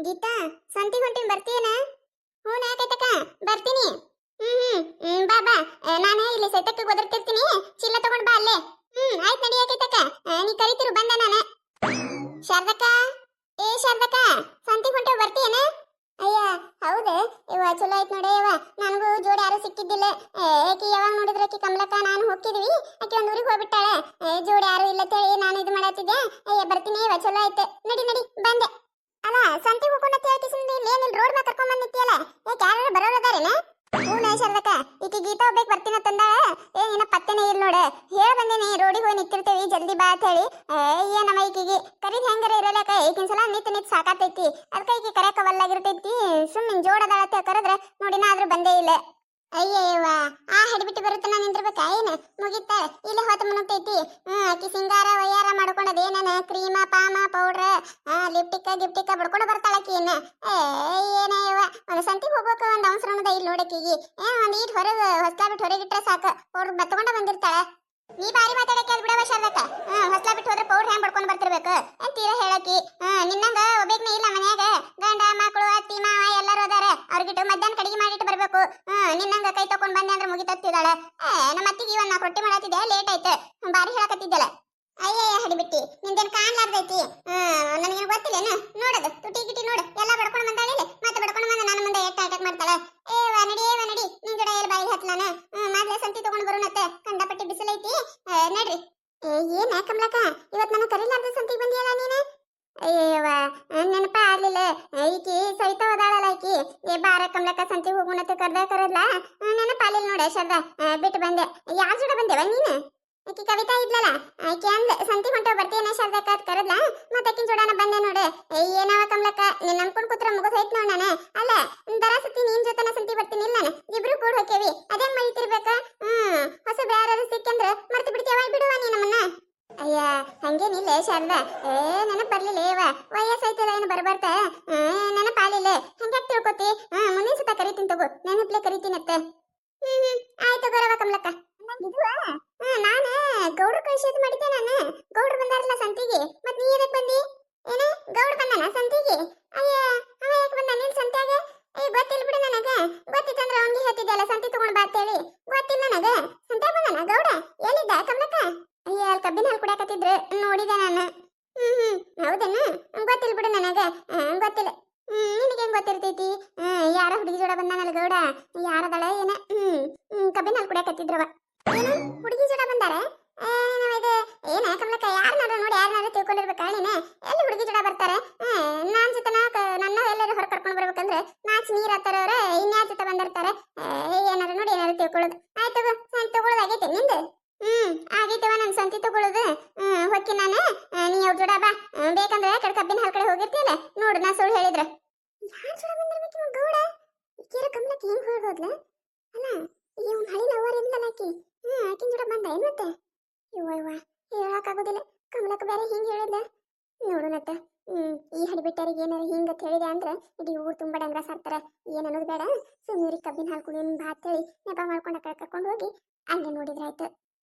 ಗೀತಾ, ಸಂತಿಗೆ ಹೊಂಟಿನಿ, ಬರ್ತೀಯನ? ಹ್ಞೂ ಯಾಕೈತಕ್ಕ, ಬರ್ತೀನಿ. ಬಾ ಬಾ. ನಾನು ಇಲ್ಲಿ ಸೆತಕ್ಕೆ ಒದರ್ತಿರ್ತೀನಿ, ಚೀಲ ತಗೊಂಡ್ ಬಾ ಅಲ್ಲೇ. ಆಯ್ತು ನಡಿ, ಯಾಕೈತಕ್ಕ. ನೀ ಕರಿತಿರು, ಬಂದೆ ನಾನು. ಶಾರದಕ್ಕ, ಏ ಶಾರದಕ್ಕ, ಸಂತಿಗೆ ಹೊಂಟೇವ್, ಬರ್ತೀಯನ? ಅಯ್ಯ, ಹೌದು ಇವ, ಚಲೋ ಆಯ್ತು ನೋಡಿ. ಇವ ನನಗೂ ಜೋಡಿ ಯಾರು ಸಿಕ್ಕಿದ್ದಿಲ್ಲ. ಆಕಿ ಯಾವಾಗ ನೋಡಿದ್ರೆ ಆಕಿ ಕಮಲಕ್ಕ ನಾನು ಹೋಗ್ತಿದ್ವಿ, ಆಕಿ ಒಂದು ಊರಿಗೆ ಹೋಗ್ಬಿಟ್ಟಾಳೆ. ಜೋಡಿ ಯಾರು ಇಲ್ಲ ಅಂತೇಳಿ ನಾನು ಇದು ಮಾಡತ್ತಿದ್ದೆ. ಅಯ್ಯ ಬರ್ತೀನಿ, ಇವ ಚಲೋ ಆಯ್ತು. ನಡಿ ನಡಿ, ಬಂದೆ. ಅಲ್ಲ, ಸಂತಿಗೆ ಹೋಗೋಣಂತ ಹೇಳಿ ಸುಮ್ಮನೆ ಏನಿಲ್ಲ, ರೋಡ್ ಮ್ಯಾಗ ಕರ್ಕೊಂಡ್ ಬಂದಿತ್ತಿಯಲ್ಲ, ಯಾಕೆ ಯಾರು ಬರೋರು ಅದಾರೇನ? ಹ್ಞೂ ಶಾರದಕ್ಕ, ಈಕಿ ಗೀತಾ ಹೋಗ್ಬೇಕು ಬರ್ತೀನಿ ತಂದಾಳ. ಏನ ಪತ್ತೆನೇ ಇಲ್ಲ ನೋಡ. ಹೇಳ ಬಂದೇನಿ, ರೋಡಿಗೆ ಹೋಗಿ ನಿಂತಿರ್ತೇವಿ, ಜಲ್ದಿ ಬಾ ಅಂತ ಹೇಳಿ. ಏನಮ್ಮ ಈಕಿಗೆ ಕರಿದ್ ಹೆಂಗಾರ ಇರಲಕ್ಕ, ಈಗಿನ ಸಲ ನಿಂತು ಸಾಕಾತೈತಿ. ಅದಕ್ಕೆ ಈಕಿ ಕರೆಯಕವಲ್ಲಾಗಿರ್ತೈತಿ. ಸುಮ್ಮನೆ ಜೋಡದಾಳತ್ತೆ ಕರೆದ್ರೆ ನೋಡಿನ ಆದ್ರೂ ಬಂದೇ ಇಲ್ಲ. ಅಯ್ಯವ್ವ, ಆ ಹಡಿಬಿಟ್ಟು ಬರುತ್ತನ ನಿಂತಿರ್ಬೇಕಾ ಏನು? ಮುಗಿತ ಇಲ್ಲೇ ಹೊತ್ತು ಮುನುಗ್ತೈತಿ. ಆಕಿ ಸಿಂಗಾರ ವಯ್ಯಾರ ಮಾಡ್ಕೊಂಡದ ಏನೇನ ಕ್ರೀಮ ಪಾಮ ಪೌಡ್ರ ಲಿಪ್ಟಿಕ್ಕ ಗಿಪ್ಟಿಕ್ಕ ಬಡ್ಕೊಂಡು ಬರ್ತಾಳಕಿ. ಏನೇ ಇವ, ಒಂದು ಸಂತಿಗೆ ಹೋಗ್ಬೇಕು, ಒಂದು ಅವಸರನದ ಇಲ್ಲಿ ನೋಡಕ್ಕಿಗಿ. ಒಂದು ಈಟ್ ಹೊರಗೆ ಹೊಸ್ಲಾ ಬಿಟ್ಟು ಹೊರಗಿಟ್ರೆ ಸಾಕು, ಪೌಡ್ರ್ ಬತ್ಕೊಂಡ ಬಂದಿರ್ತಾಳೆ. ನೀ ಬಾರಿ ಮಾತಾಡಕ್ಕೆ ಅದು ಬಿಡವ ಶಾರದಕ್ಕ. ಹೊಸ್ಲಾ ಬಿಟ್ಟು ಹೋದ್ರೆ ಪೌಡ್ರ್ ಹೆಂಗ್ ಬಡ್ಕೊಂಡು ಬರ್ತಿರ್ಬೇಕು ಅಂತೀರ ಹೇಳಕಿ. ನಿನ್ನಂಗ ಒಬ್ಬೇಕ್ನೇ ಇಲ್ಲ ಮನ್ಯಾಗ, ಗಂಡ ಮಕ್ಕಳು ಅತ್ತಿ ಮಾವ ಎಲ್ಲರೂ ಅದಾರ. ಅವ್ರಿಗಿಟ್ಟು ಮಧ್ಯಾಹ್ನ ಕಡಿಗೆ ಮಾಡಿಟ್ಟು ಬರ್ಬೇಕು. ನಿನ್ನಂಗ ಕೈ ತಕೊಂಡ್ ಬಂದೆ ಅಂದ್ರೆ ಮುಗಿತತ್ತಿದ್ದಾಳೆ. ನಮ್ಮ ಅತ್ತಿಗೆ ಇವನ್ ನಾ ರೊಟ್ಟಿ ಮಾಡತ್ತಿದ್ದೆ, ಲೇಟ್ ಆಯ್ತು, ಬಾರಿ ಹೇಳಕತ್ತಿದ್ದಲ್ಲ. ಅಯ್ಯಯ್ಯ ಹಡಿಬಿಟ್ಟಿ, ನಿಂದೇನು ಕಾಣ್ಲಾರ್ದೈತಿ. ನನಗೇನು ಗೊತ್ತಿಲ್ಲೇನು? ನೋಡದು ತುಟಿ ಗಿಟಿ ನೋಡು, ಎಲ್ಲ ಬಡ್ಕೊಂಡು ಬಂದಾಳಿಲ್ಲ, ಮತ್ತೆ ಬಡ್ಕೊಂಡು ಬಂದ ನನ್ನ ಮುಂದೆ ಎಟ್ಟ ಅಟ್ಯಾಕ್ ಮಾಡ್ತಾಳೆ. ಏವ ನಡಿ, ನಿನ್ ಜೋಡ ಎಲ್ಲಿ ಬಾಯಿಗೆ ಹತ್ಲಾನ. ಮೊದ್ಲೇ ಸಂತಿ ತಗೊಂಡು ಬರೋಣತ್ತೆ, ಕಂಡಪಟ್ಟಿ ಬಿಸಿಲೈತಿ. ನಡ್ರಿ. ಏನ ಕಮಲಕ್ಕ, ಇವತ್ತು ನನ್ನ ಕರಿಲಾರ್ದ ಸಂತಿಗೆ ಬಂದಿಯಲ್ಲ ನೀನು? ಅಯ್ಯವ್ವ, ನೆನಪ ಆಗ್ಲಿಲ್ಲ. ಈಕಿ ಸಹಿತ ಹೋದಾಳಲ್ಲ ಈಕಿ. ಬಾರ ಕಮಲಕ್ಕ, ಸಂತಿಗೆ ಹೋಗೋಣತ್ತೆ ಕರದ್ಲ, ನೆನಪ ಆಗ್ಲಿಲ್ಲ ನೋಡ ಶಾರದಾ, ಬಿಟ್ಟು ಬಂದೆ. ಯಾರ ಜೋಡ ಬಂದೇವ ನೀನು? ಆಕಿ ಕವಿತಾ ಇದ್ಲಲ್ಲ, ಆಕಿ ಅಂದ ಸಂತಿ ಹೊಂಟೋ ಬರ್ತೀಯನ ಶಾರದಕ್ಕ ಅಂತ ಕರದ್ಲ, ಮತ್ತೆ ಆಕಿನ ಜೋಡನ ಬಂದೆ ನೋಡು. ಏನವ ಕಮಲಕ್ಕ, ನಿನ್ನ ಅನ್ಕೊಂಡ್ ಕೂತ್ರ ಮುಗಿದೋಯ್ತು ನೋಡ್ ನಾನು. ಅಲ್ಲ, ದರಾಸತಿ ನಿನ್ ಜೊತೆನ ಸಂತಿ ಬರ್ತೀನಿ ಇಲ್ಲ ನಾನು, ಇಬ್ರು ಕೂಡ ಹೋಕೇವಿ. ಅದೇನ್ ಮಳಿತಿರ್ಬೇಕ? ಹೊಸ ಯಾರು ಸಿಕ್ಕಂದ್ರೆ ಮರ್ತು ಬಿಡ್ತೀವ, ಬಿಡುವ ನೀ ನಮ್ಮನ್ನ. ಅಯ್ಯ ಹಂಗೇನಿಲ್ಲ ಶಾರದಾ, ನೆನಪು ಬರ್ಲಿಲ್ಲ. ವಯಸ್ಸಾಯ್ತಲ್ಲ, ಏನು ಬರ್ಬಾರ್ದ ನೆನಪಾಲಿಲ್ಲ, ಹಂಗ್ಯಾಕ್ ತಿಳ್ಕೊತಿ? ಮುಂದಿನ ಸತ ಕರಿತೀನಿ ತಗೋ, ನೆನಪ್ಲೆ ಕರಿತೀನತ್ತ. ಆಯ್ತು ಬರವ ಕಮಲಕ್ಕ. ನಾನು ಗೌಡ್ರ ಕಳಿಸಿದ್ ಮಾಡಿದ್ದೆ. ನಾನು ಗೌಡ್ರು ಬಂದಾರಲ್ಲ ಸಂತಿಗೆ, ಮತ್ ನೀ ಎದಕ್ ಬಂದಿ? ಏನ ಗೌಡ್ರು ಬಂದಾನ ಸಂತಿಗೆ? ಅಯ್ಯ ಅವ ಯಾಕೆ ಬಂದ ನಿನ್ ಸಂತ್ಯಾಗ? ಗೊತ್ತಿಲ್ಲ ಬಿಡು ನನಗ. ಗೊತ್ತಿತ್ತಂದ್ರೆ ಅವ್ನಿಗೆ ಹೇಳ್ತಿದ್ದಲ್ಲ ಸಂತಿ ತಗೊಂಡ್ ಬಾ ಅಂತೇಳಿ. ಗೊತ್ತಿಲ್ಲ ನನಗ. ಸಂತ್ಯಾಗ ಬಂದಾನ ಗೌಡ? ಎಲ್ಲಿದ್ದ ಕಮಲಕ್ಕ? ಅಯ್ಯ ಅಲ್ಲಿ ಕಬ್ಬಿನ ಹಾಲು ಕುಡಿಯಾಕತ್ತಿದ್ರು, ನೋಡಿದೆ ನಾನು. ಹೌದೇನು? ಗೊತ್ತಿಲ್ಲ ಬಿಡು ನನಗ, ಗೊತ್ತಿಲ್ಲ. ನಿನಗೆ ಹೆಂಗ್ ಗೊತ್ತಿರ್ತೈತಿ? ಯಾರ ಹುಡುಗಿ ಜೋಡ ಬಂದಾನಲ್ಲ ಗೌಡ, ಯಾರದಳ ಏನ? ಕಬ್ಬಿನ ಹಾಲು ಕುಡಿಯಾಕತ್ತಿದ್ರವ. ಏನು ಹುಡುಗಿ ಜೋಡ ಬಂದಾರ? ಇದು ಏನ ಕಮಲಕ್ಕ, ಯಾರನ್ನಾರ ನೋಡಿ ಯಾರನ್ನಾರ ತಿಳ್ಕೊಂಡಿರ್ಬೇಕ ನೀನು? ಎಲ್ಲಿ ಹುಡುಗಿ ಜೋಡ ಬರ್ತಾರೆ? ನಾನ್ ಜೊತೆ ನನ್ನ ಎಲ್ಲರೂ ಹೊರ ಕರ್ಕೊಂಡು ಬರ್ಬೇಕಂದ್ರೆ ನಾಚ್ ನೀರ್ ಹತ್ತಾರ ಅವ್ರ, ಇನ್ಯಾರ ಜೊತೆ ಬಂದಿರ್ತಾರೆ? ಏನಾರ ನೋಡಿ ಏನಾರ ತಿಳ್ಕೊಳ್ಳೋದು. ಆಯ್ತು ಸಂತಿ ತಗೊಳ್ಳೋದು ಆಗೈತೆ ನಿಂದು? ಆಗೈತವ ನನ್ ಸಂತಿ ತಗೊಳ್ಳೋದು. ಹೊಕ್ಕಿ ನಾನು, ನೀ ಅವ್ರ ಜೋಡ ಬಾ. ಬೇಕಂದ್ರೆ ಕಡೆ ಕಬ್ಬಿನ ಹಾಲ್ ಕಡೆ ಹೋಗಿರ್ತೀಯಲ್ಲ ನೋಡು, ನಾ ಸುಳ್ಳು ಹೇಳಿದ್ರೆ. ಯಾರ ಜೋಡ ಬಂದಿರ್ಬೇಕು ಗೌಡ? ಈಕಿರ ಕಮಲಕ್ಕೆ ಹೆಂಗ್ ಹೋಗೋದ್ಲ? ಅಲ್ಲ, ಇವ್ನ ಹಳಿ ಲವರ್ ಇಲ್ಲಲ್ಲ ಆಕಿ. ಆಕಿನ ಜೋಡ ಬಂದ ಏನ್ ಮತ್ತೆ? ಇವ್ವ ಹೇಳಕ್ಕಾಗೋದಿಲ್ಲ. ಕಮಲಕ್ಕ ಬೇರೆ ಹಿಂಗ್ ಹೇಳಿದ್ಲ ನೋಡುನತ್ತ. ಈ ಹಡಿಬಿಟ್ಟರಿಗೆ ಏನಾರ ಹಿಂಗತ್ ಹೇಳಿದೆ ಅಂದ್ರೆ ಇಡೀ ಊರು ತುಂಬ ಡಂಗ್ರ ಸಾರ್ತಾರ. ಏನನ್ನೋದು ಬೇಡ, ಸುಮ್ಮನೆ ಕಬ್ಬಿನ ಹಾಲು ಕುಡಿಯೋನ್ ಬಾ ಅಂತೇಳಿ ನೆಪ ಮಾಡ್ಕೊಂಡು ಕರ್ಕೊಂಡು ಹೋಗಿ ಹಂಗೆ ನೋಡಿದ್ರಾಯ್ತು.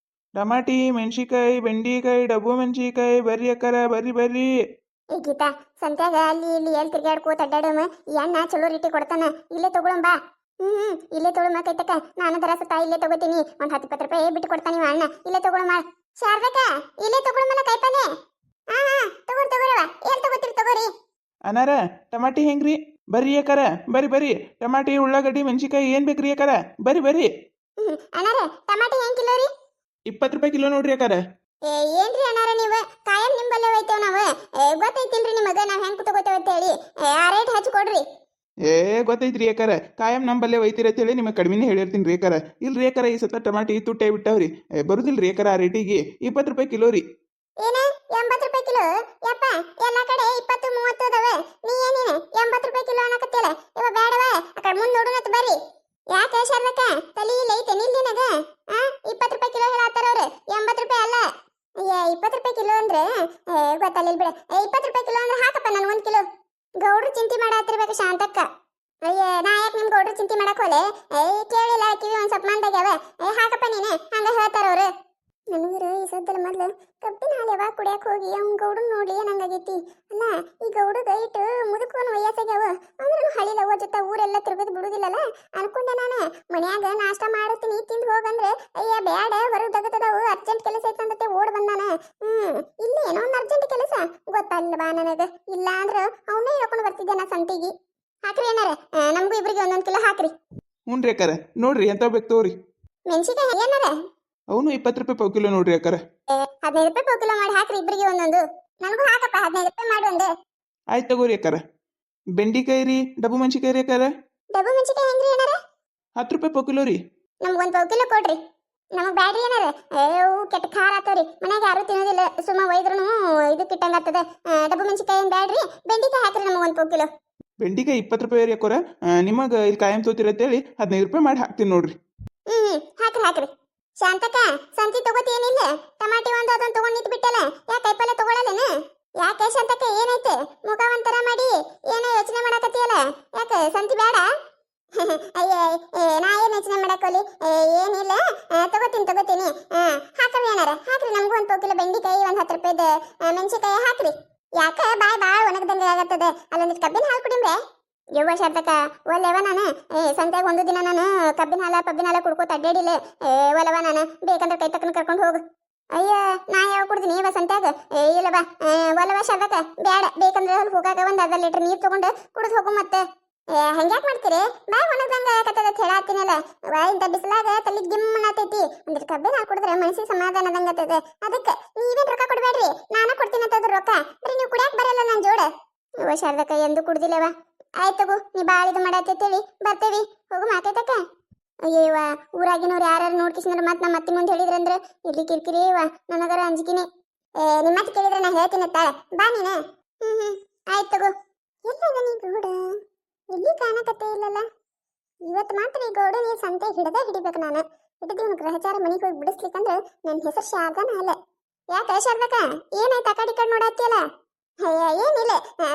ಟಮಾಟಿ, ಮೆಣಸಿಕಾಯಿ, ಬೆಂಡಿಕಾಯಿ, ಡಬ್ಬು ಮೆಣಸಿಕಾಯಿ, ಬರ್ರಿ ಅಕ್ಕರ, ಬರ್ರಿ. ಈ ಗೀತಾ, ಸಂತ್ಯಾಗ ಅಲ್ಲಿ ಇಲ್ಲಿ ಎಲ್ಲಿ ತಿರ್ಗಾಡ್ಕೋತ ಅಡ್ಡಾಡೋಮ, ಎಣ್ಣ ಚಲೋ ರೀತಿ ಕೊಡ್ತಾನ, ಇಲ್ಲೇ ತಗೊಳಂಬಾ. ಇಲ್ಲೇ ತೊಗೊಳಮ್ಮ ಕೈತಕ್ಕ. ನಾನು ದರಸತ ಇಲ್ಲೇ ತಗೋತೀನಿ. ಒಂದ್ 10-20 ರೂಪಾಯಿ ಬಿಟ್ಟು ಕೊಡ್ತಾನೆ ಅಣ್ಣ, ಇಲ್ಲೇ ತಗೊಳಮ್ಮ. ಶಾರದಕ್ಕ, ಇಲ್ಲೇ ತಗೊಳಮ್ಮಲ್ಲ ಕಾಯ್ಪಲ್ಲೆ. ತಗೋರವ, ಏನ್ ತಗೋತೀರಿ ತಗೋರಿ. ಅನಾರ ಟಮಾಟಿ ಹೆಂಗ್ರಿ? ಬರ್ರಿ ಅಕ್ಕರ, ಬರ್ರಿ. ಟಮಾಟಿ, ಉಳ್ಳಾಗಡ್ಡಿ, ಮೆಣಸಿಕಾಯಿ ಏನ್ ಬೇಕ್ರಿ ಅಕ್ಕರ? ಬರ್ರಿ. ಅಣ್ಣಾರ ಟಮಾಟಿ ಹೆಂಗ್ ಕಿಲೋ ರೀ? 20 ರೂಪಾಯಿ ಕಿಲೋ ನೋಡ್ರಿ ಅಕ್ಕರ. ಏನ್ರಿ ಅಣ್ಣಾರ ನೀವು ಕಾಯಂ ನಿಂಬಲ್ಲೇ ಹೋಯ್ತೇವ್ ನಾವು. ಗೊತ್ತೈತಿಲ್ರಿ ನಿಮಗ ನಾವ್ ಹೆಂಗ್ ತಗೋತೇವ ಅಂತ ಹೇಳಿ. ಆ ರೇಟ್ ಹಚ್ಚಿ ಕೊಡ್ರಿ. ಗೊತ್ತೈತ್ರಿ ಅಕ್ಕರ, ಕಾಯಂ ನಂಬಲ್ಲೇ ಒಯ್ತೀರ ಅಂತೇಳಿ ನಿಮಗೆ ಕಡಿಮೆನೇ ಹೇಳಿರ್ತೀನಿ ರೀ ಅಕ್ಕರ. ಇಲ್ರಿ ಅಕ್ಕರ, ಈ ಸತ ಟಮಾಟಿ ತುಟ್ಟೆ ಬಿಟ್ಟಾವ್ರಿ, ಬರುದಿಲ್ರಿ ಅಕ್ಕರ ಆ ರೇಟಿಗೆ. 20 ರೂಪಾಯಿ ಕಿಲೋ ರೀ. ಏನ 80 ರೂಪಾಯಿ ಕಿಲೋ? ಯಪ್ಪ, ಎಲ್ಲಾ ಕಡೆ 20-30 ಅದಾವೆ. ನೀ ಏನೇನ 80 ರೂಪಾಯಿ ಕಿಲೋ ಅನ್ನಕತ್ತಿಯಲ್ಲ, ಇವ ಬೇಡವ, ಆ ಕಡೆ ಮುಂದೆ ನೋಡುನತ್ ಬರ್ರಿ. ಯಾಕೆ ಶಾರದಕ್ಕ, ತಲಿ ಇಲ್ಲ ಐತೆ ನಿಲ್ದಿನಾಗ? 20 ರೂಪಾಯಿ ಕಿಲೋ ಹೇಳತ್ತಾರ ಅವ್ರು, 80 ರೂಪಾಯಿ ಅಲ್ಲ. 20 ರೂಪಾಯಿ ಕಿಲೋ ಅಂದ್ರೆ ಗೊತ್ತಲ್ಲಿಲ್ ಬಿಡ. 20 ರೂಪಾಯಿ ಕಿಲೋ ಅಂದ್ರೆ ಹಾಕಪ್ಪ ನನ್ 1 ಕಿಲೋ. ಗೌಡ್ರು ಚಿಂತೆ ಮಾಡತ್ತಿರ್ಬೇಕು ಶಾಂತಕ್ಕ. ನಾ ಯಾಕೆ ನಿಮ್ ಗೌಡ್ರು ಚಿಂತೆ ಮಾಡಕ್ ಹೋಲೆ? ಕೇಳಿಲ್ಲ, ಕಿವಿ ಒಂದ್ ಸ್ವಲ್ಪ ಮಂದಾಗ್ಯಾವ. ಹಾಕಪ್ಪ ನೀನೆ, ಹಂಗ ಹೇಳ್ತಾರ ಅವ್ರು. ನನಗರ ಈ ಸದ್ದಲ್ಲಿ ಮೊದ್ಲು ಕಬ್ಬಿನ ಹಾಲು ಯಾವಾಗ ಕುಡಿಯಕ್ ಹೋಗಿ ಅವ್ನ ಗೌಡನ್ ನೋಡಿ ನಂಗಾಗೈತಿ. ಅಲ್ಲ, ಈ ಗೌಡಗ ಇಟ್ಟು ಮುದುಕೋನ್ ವಯಸ್ಸ ಬ್ಯಾಸಾಗ್ಯಾವ ಅಂದ್ರೂ ಹಳಿಲವ ಜೊತೆ ಊರೆಲ್ಲ ತಿರುಗದು ಬಿಡುದಿಲ್ಲಲ್ಲ ಅನ್ಕೊಂಡೆ ನಾನು ಮನ್ಯಾಗ ನಾಷ್ಟ ಮಾಡುತ್ತೀನಿ ತಿಂದು ಹೋಗಂದ್ರೆ ಅಯ್ಯ ಬ್ಯಾಡ ಹೊರಗೆ ದಗತದವು ಅರ್ಜೆಂಟ್ ಕೆಲಸ ಐತಂದತೆ ಓಡ್ ಬಂದಾನ ಇಲ್ಲಿ ಏನೋ ಒಂದು ಅರ್ಜೆಂಟ್ ಕೆಲಸ ಗೊತ್ತಲ್ಲ ಬಾ ನನಗ ಇಲ್ಲ ಅಂದ್ರ ಅವನ್ನೇ ಹೇಳ್ಕೊಂಡು ಬರ್ತಿದ್ದೆ ನಾ ಸಂತಿಗೆ ಹಾಕ್ರಿ ಏನಾರ ನಮಗೂ ಇಬ್ರಿಗೆ ಒಂದೊಂದು ಕಿಲೋ ಹಾಕ್ರಿ ಹ್ಞೂ ರೀ ಅಕ್ಕಾರ ನೋಡ್ರಿ ಎಂತ ಬೇಕು ತಗೋರಿ ಮೆಣಸಿಕಾಯಿ ಏನಾರ ಅವನು 20 ರೂಪಾಯಿ ಪಾವು ಕಿಲೋ ನೋಡ್ರಿ ಅಕ್ಕಾರ 15 ರೂಪಾಯಿ ಪಾವು ಕಿಲೋ ಮಾಡಿ ಹಾಕ್ರಿ ಇಬ್ರಿಗೆ ಒಂದೊಂದು ನನಗೂ ಹಾಕಪ್ಪ 15 ರೂಪಾಯಿ ಮಾಡು ಒಂದು ಆಯ್ತು ತಗೋರಿ ಅಕ್ಕಾರ ಬೆಂಡಿಕಾಯಿ ರೀ ಡಬ್ಬು ಮೆಣಸಿಕಾಯಿ ರೀ ಅಕ್ಕಾರ ಡಬ್ಬು ಮೆಣಸಿಕಾಯಿ ಹೆಂಗ್ರಿ ಏನಾರ 10 ರೂಪಾಯಿ ಪಾವು ಕಿಲೋ ರೀ ನಮ್ಗೊಂದು ಪಾವು ಕಿಲೋ ಕೊಡ್ರಿ ನಮಗ್ ಬ್ಯಾಡ್ರಿ ಏನಾರ ಅಯ್ಯೋ ಕೆಟ್ಟ ಖಾರ ಆತವ್ರಿ ಮನ್ಯಾಗ ಯಾರು ತಿನ್ನೋದಿಲ್ಲ ಸುಮ್ಮ ಒಯ್ದ್ರು ಇದು ಕಿಟ್ಟಂಗ ಆಗ್ತದೆ ಡಬ್ಬು ಮೆಣಸಿಕಾಯಿ ಏನ್ ಬ್ಯಾಡ್ರಿ ಬೆಂಡಿಕಾಯಿ ಹಾಕ್ರಿ ನಮಗೊಂದು ಪಾವು ಕಿಲೋ ಬೆಂಡಿಕಾಯಿ 20 ರೂಪಾಯಿ ರೀ ಅಕ್ಕೋರ ನಿಮಗೆ ಇಲ್ಲಿ ಕಾಯಂ ತೋತಿರತ್ತೇಳಿ 15 ರೂಪಾಯಿ ಮಾಡಿ ಹಾಕ್ತೀನಿ ನೋಡ್ರಿ ಹಾಕ್ರಿ ಶಾಂತಕ್ಕ ಸಂತಿ ತಗೋತೇನಿಲ್ಲ ಟಮಾಟಿ ಒಂದು ಅದೊಂದು ತಗೊಂಡ್ ನಿಂತು ಬಿಟ್ಟಲ್ಲ ಯಾಕೆ ಕೈಪಲ್ಲೆ ತಗೊಳಲ್ಲನ ಯಾಕೆ ಶಾಂತಕ್ಕ ಏನೈತೆ ಮುಖ ಒಂಥರ ಮಾಡಿ ಏನೋ ಯೋಚನೆ ಮಾಡಕತ್ತೀಯಲ್ಲ ಯಾಕೆ ಸಂತಿ ಬೇಡ ಅಯ್ಯ ನಾ ಏನು ಯೋಚನೆ ಮಾಡಕೋಲಿ ಏನಿಲ್ಲ ತಗೋತೀನಿ ಹಾಕ್ರಿ ಏನಾರ ಹಾಕ್ರಿ ನಮಗೂ ಒಂದು ಪಾವು ಕಿಲೋ ಬೆಂಡಿಕಾಯಿ ಒಂದು 10 ರೂಪಾಯಿದ ಮೆಣಸಿಕಾಯಿ ಹಾಕ್ರಿ ಯಾಕ ಬಾಯ್ ಬಾಳ ಒಣಗದಂಗೆ ಆಗತ್ತದ ಅಲ್ಲೊಂದಿಟ್ಟು ಕಬ್ಬಿನ ಹಾಲು ಕುಡಿಂಬ್ರೆ ಯವ್ವ ಶಾರ್ತಕ ಒಲ್ಲೆವ ನಾನು ಸಂತ್ಯಾಗ ಒಂದು ದಿನ ನಾನು ಕಬ್ಬಿನ ಹಾಲ ಕುಡ್ಕೋತ ಅಡ್ಡಾಡಿಲ್ಲ ಒಲವ ನಾನು ಬೇಕಂದ್ರೆ ಕೈ ತಕ್ಕನ ಕರ್ಕೊಂಡು ಹೋಗು ಅಯ್ಯ ನಾ ಯಾವ ಕುಡ್ತೀನಿ ಇವ ಸಂತ್ಯಾಗ ಇಲ್ಲ ಬಾ ಒಲವ ಶಾರ್ತಕ ಬೇಡ ಬೇಕಂದ್ರೆ ಅಲ್ಲಿ ಹೋಗಾಗ ಒಂದು ಅರ್ಧ ಲೀಟರ್ ನೀರು ತಗೊಂಡು ಕುಡಿದು ಹೋಗು ಮತ್ತೆ ಹಂಗ್ಯಾಕ್ ಮಾಡ್ತೀರಿ ಬಾಯ್ ಒಣಗದಂಗ ಆಗತ್ತದ ಹೇಳತ್ತೀನಲ್ಲ ಇಂಥ ಬಿಸಿಲಾಗ ತಲೆ ಗಿಮ್ ಅನ್ನತೈತಿ ಒಂದಿಟ್ಟು ಕಬ್ಬಿನ ಹಾಲು ಕುಡಿದ್ರೆ ಮನಸ್ಸಿಗೆ ಸಮಾಧಾನದಂಗ ಆಗ್ತದೆ ಅದಕ್ಕೆ ನೀವೇನ್ ರೊಕ್ಕ ಕೊಡ್ಬೇಡ್ರಿ ನಾನು ಕೊಡ್ತೀನಿ ಅಂತದ ರೊಕ್ಕ ಬರೀ ನೀವು ಕುಡಿಯಾಕ ಬರಲ್ಲ ನನ್ನ ಜೋಡ ಇವ ಶಾರದಕ್ಕ ಎಂದು ಕುಡ್ದಿಲ್ಲವ ಆಯ್ತಗು ನೀ ಬಾಳ ಇದು ಮಾಡತ್ತೇಳಿ ಬರ್ತೇವಿ ಹೋಗು ಮಾತಾಯ್ತಕ್ಕ ಅಯ್ಯವ್ವ ಊರಾಗಿನವ್ರು ಯಾರು ನೋಡ್ಕಿಸಿದ್ರೆ ಮತ್ತೆ ನಮ್ಮ ಅತ್ತಿ ಮುಂದೆ ಹೇಳಿದ್ರಂದ್ರೆ ಇಲ್ಲಿ ಕಿರಿಕಿರಿ ಇವ ನನಗರ ಅಂಜಿಕಿನಿ ನಿಮ್ಮ ಮತ್ತೆ ಕೇಳಿದ್ರೆ ನಾ ಹೇಳ್ತೀನಿ ತಾಳೆ ಬಾ ನೀನು ಆಯ್ತು ತಗೋ ಎಲ್ಲದ ನೀ ಗೌಡ ಇಲ್ಲಿ ಕಾಣಕತ್ತೇ ಇಲ್ಲಲ್ಲ ಇವತ್ತು ಮಾತ್ರ ಈ ಗೌಡ ನೀ ಸಂತೆ ಹಿಡಿಬೇಕು ನಾನು ಹಿಡಿದು ಇವನು ಗ್ರಹಚಾರ ಮನೆಗೆ ಹೋಗಿ ಬಿಡಿಸ್ಲಿಕ್ಕಂದ್ರೆ ನನ್ನ ಹೆಸರು ಶಾರದಾನ ಅಲ್ಲ ಯಾಕೆ ಶಾರದಕ್ಕ ಏನಾಯ್ತು ಆ ಕಡೆ ನೋಡತ್ತಿಯಲ್ಲ ಅಯ್ಯ ಏನಿಲ್ಲ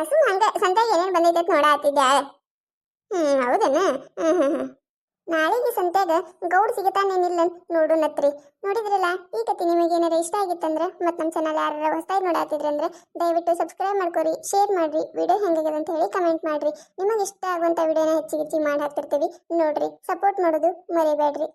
ಸುಮ್ಮ ಹಂಗ ಸಂತೆಗೆ ಏನೇನು ಬಂದೈತೆ ನೋಡತ್ತಿದ್ದೆ ಹೌದೇನ ನಾಳೆಗೆ ಸಂತ್ಯಾಗ ಗೌಡ್ ಸಿಗತಾನೇನಿಲ್ಲ ನೋಡು ನತ್ರಿ ನೋಡಿದ್ರಲ್ಲ ಈ ಕತೆ ನಿಮಗೆ ಏನಾರ ಇಷ್ಟ ಆಗಿತ್ತಂದ್ರೆ ಮತ್ತು ನಮ್ಮ ಚಾನಲ್ ಯಾರು ಹೊಸದಾಗಿ ನೋಡಾತಿದ್ರಂದ್ರೆ ದಯವಿಟ್ಟು ಸಬ್ಸ್ಕ್ರೈಬ್ ಮಾಡ್ಕೊರಿ ಶೇರ್ ಮಾಡ್ರಿ ವಿಡಿಯೋ ಹೆಂಗಾಗಿದೆ ಅಂತ ಹೇಳಿ ಕಮೆಂಟ್ ಮಾಡ್ರಿ ನಿಮಗೆ ಇಷ್ಟ ಆಗುವಂಥ ವಿಡಿಯೋನ ಹೆಚ್ಚಿಗೆ ಮಾಡಿ ಹಾಕ್ತಿರ್ತೀವಿ ನೋಡ್ರಿ ಸಪೋರ್ಟ್ ಮಾಡೋದು ಮರಿಬೇಡ್ರಿ